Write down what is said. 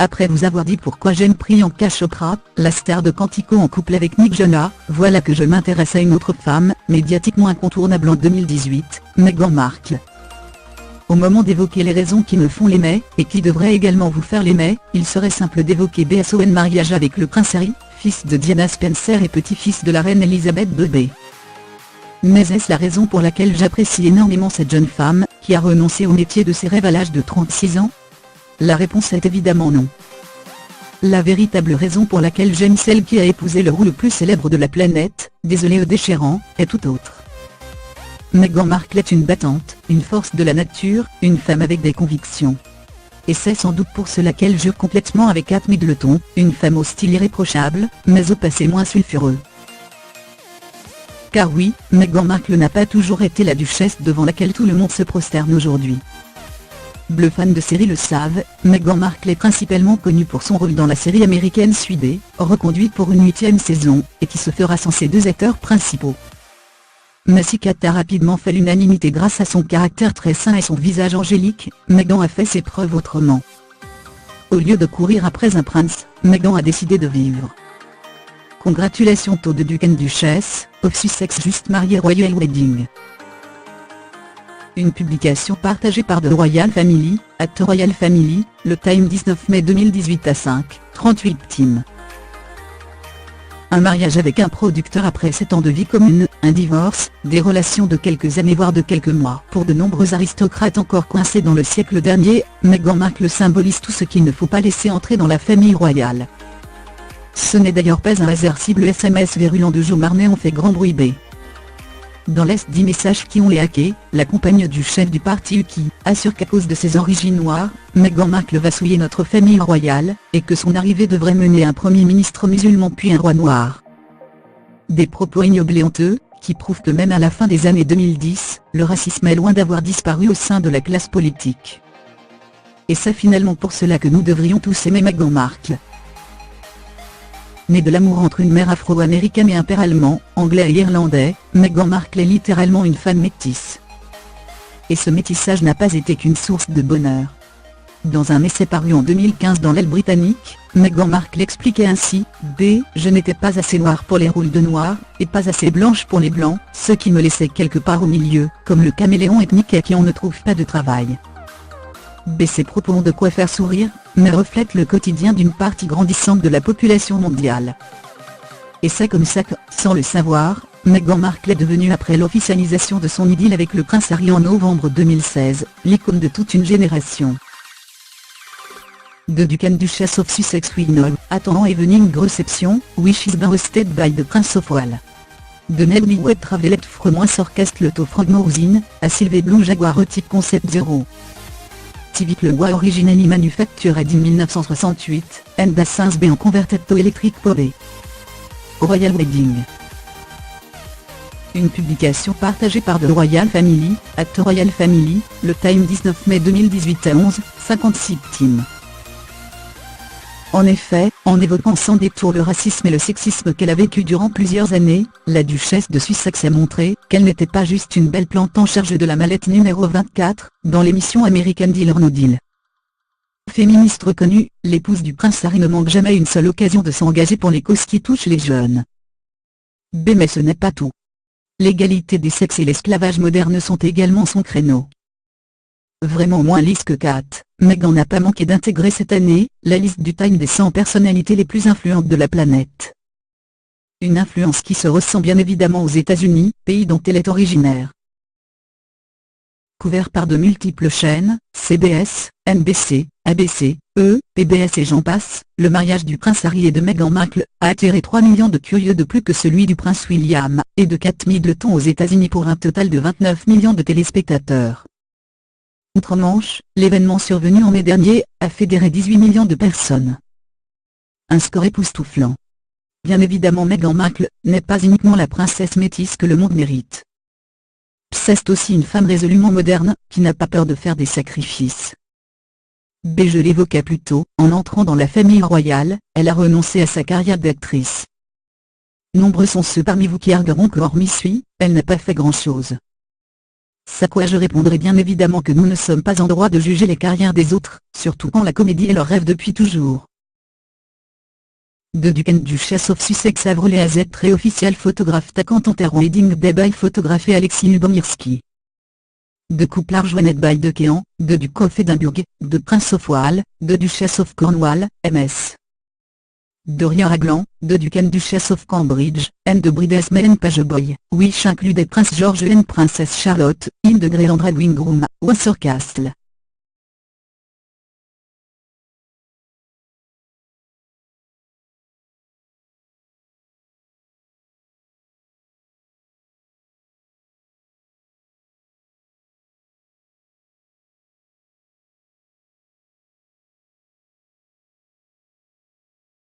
après vous avoir dit pourquoi j'aime Priyanka Chopra, la star de Quantico en couple avec Nick Jonas, voilà que je m'intéresse à une autre femme, médiatiquement incontournable en 2018, Meghan Markle. Au moment d'évoquer les raisons qui me font l'aimer, et qui devraient également vous faire l'aimer, il serait simple d'évoquer son mariage avec le prince Harry, fils de Diana Spencer et petit-fils de la reine Elisabeth II. Mais est-ce la raison pour laquelle j'apprécie énormément cette jeune femme, qui a renoncé au métier de ses rêves à l'âge de 36 ans? La réponse est évidemment non. La véritable raison pour laquelle j'aime celle qui a épousé le roux le plus célèbre de la planète, désolé déchirant, est tout autre. Meghan Markle est une battante, une force de la nature, une femme avec des convictions. Et c'est sans doute pour cela qu'elle jure complètement avec Kate Middleton, une femme au style irréprochable, mais au passé moins sulfureux. Car oui, Meghan Markle n'a pas toujours été la duchesse devant laquelle tout le monde se prosterne aujourd'hui. Les fans de série le savent, Meghan Markle est principalement connue pour son rôle dans la série américaine Suits, reconduite pour une 8e saison, et qui se fera sans ses 2 acteurs principaux. Mais si Kate a rapidement fait l'unanimité grâce à son caractère très sain et son visage angélique, Meghan a fait ses preuves autrement. Au lieu de courir après un prince, Meghan a décidé de vivre. Congratulations aux deux ducs et duchesses, of Sussex juste mariés Royal Wedding. Une publication partagée par The Royal Family, @Royal Family, le Time 19 mai 2018 à 5:38 p.m. Un mariage avec un producteur après 7 ans de vie commune, un divorce, des relations de quelques années voire de quelques mois. Pour de nombreux aristocrates encore coincés dans le siècle dernier, Meghan Markle symbolise tout ce qu'il ne faut pas laisser entrer dans la famille royale. Ce n'est d'ailleurs pas un hasard si le SMS virulent de Joe Marnet ont fait grand bruit. Dans l'est 10 messages qui ont les hackés, la compagne du chef du parti UKIP assure qu'à cause de ses origines noires, Meghan Markle va souiller notre famille royale, et que son arrivée devrait mener un premier ministre musulman puis un roi noir. Des propos ignobles et honteux, qui prouvent que même à la fin des années 2010, le racisme est loin d'avoir disparu au sein de la classe politique. Et c'est finalement pour cela que nous devrions tous aimer Meghan Markle. Née de l'amour entre une mère afro-américaine et un père allemand, anglais et irlandais, Meghan Markle est littéralement une femme métisse. Et ce métissage n'a pas été qu'une source de bonheur. Dans un essai paru en 2015 dans l'Aile britannique, Meghan Markle expliquait ainsi « Je n'étais pas assez noire pour les rôles de noir, et pas assez blanche pour les blancs, ce qui me laissait quelque part au milieu, comme le caméléon ethnique à qui on ne trouve pas de travail. » Ces propos ont de quoi faire sourire, mais reflètent le quotidien d'une partie grandissante de la population mondiale. Et c'est comme ça que, sans le savoir, Meghan Markle est devenue après l'officialisation de son idylle avec le prince Harry en novembre 2016, l'icône de toute une génération. The Duke and Duchess of Sussex Winner, attendant evening reception, which is hosted by the Prince of Wales. De Newlywed Traveled from Orchestre le to Frogmorsin, à Sylvie Blue Jaguar Rotic Concept 0. Civic le bois originally manufactured in 1968, and has since been converted to electric power. Royal Wedding. Une publication partagée par The Royal Family, @Royal Family, le Time 19 mai 2018 à 11:56 p.m. En effet, en évoquant sans détour le racisme et le sexisme qu'elle a vécu durant plusieurs années, la duchesse de Sussex a montré qu'elle n'était pas juste une belle plante en charge de la mallette numéro 24, dans l'émission américaine Deal or No Deal. Féministe reconnue, l'épouse du prince Harry ne manque jamais une seule occasion de s'engager pour les causes qui touchent les jeunes. Mais ce n'est pas tout. L'égalité des sexes et l'esclavage moderne sont également son créneau. Vraiment moins lisse que Kate, Meghan n'a pas manqué d'intégrer cette année la liste du Time des 100 personnalités les plus influentes de la planète. Une influence qui se ressent bien évidemment aux États-Unis, pays dont elle est originaire. Couvert par de multiples chaînes, CBS, NBC, ABC, PBS et j'en passe, le mariage du prince Harry et de Meghan Markle a attiré 3 millions de curieux de plus que celui du prince William et de Kate Middleton aux États-Unis pour un total de 29 millions de téléspectateurs. Outre-Manche, l'événement survenu en mai dernier a fédéré 18 millions de personnes. Un score époustouflant. Bien évidemment Meghan Markle n'est pas uniquement la princesse métisse que le monde mérite. C'est aussi une femme résolument moderne, qui n'a pas peur de faire des sacrifices. Je l'évoquais plus tôt, en entrant dans la famille royale, elle a renoncé à sa carrière d'actrice. Nombreux sont ceux parmi vous qui argueront que hormis elle n'a pas fait grand-chose. Ça quoi je répondrai bien évidemment que nous ne sommes pas en droit de juger les carrières des autres, surtout quand la comédie est leur rêve depuis toujours. De Duquesne Duchess of Sussex Avril AZ très officiel photographe Tacantanter Wedding Day by photographe Alexis Lubomirski. De couple Arjoinette by de Kéan, de Duke of Edinburgh, de Prince of Wales, de Duchess of Cornwall, MS. De Ria Raglan, de Duquesne Duchess of Cambridge, and de Bridesmail and Pageboy, which include Prince George and Princess Charlotte, in the Grand Wedding Room, Windsor Castle.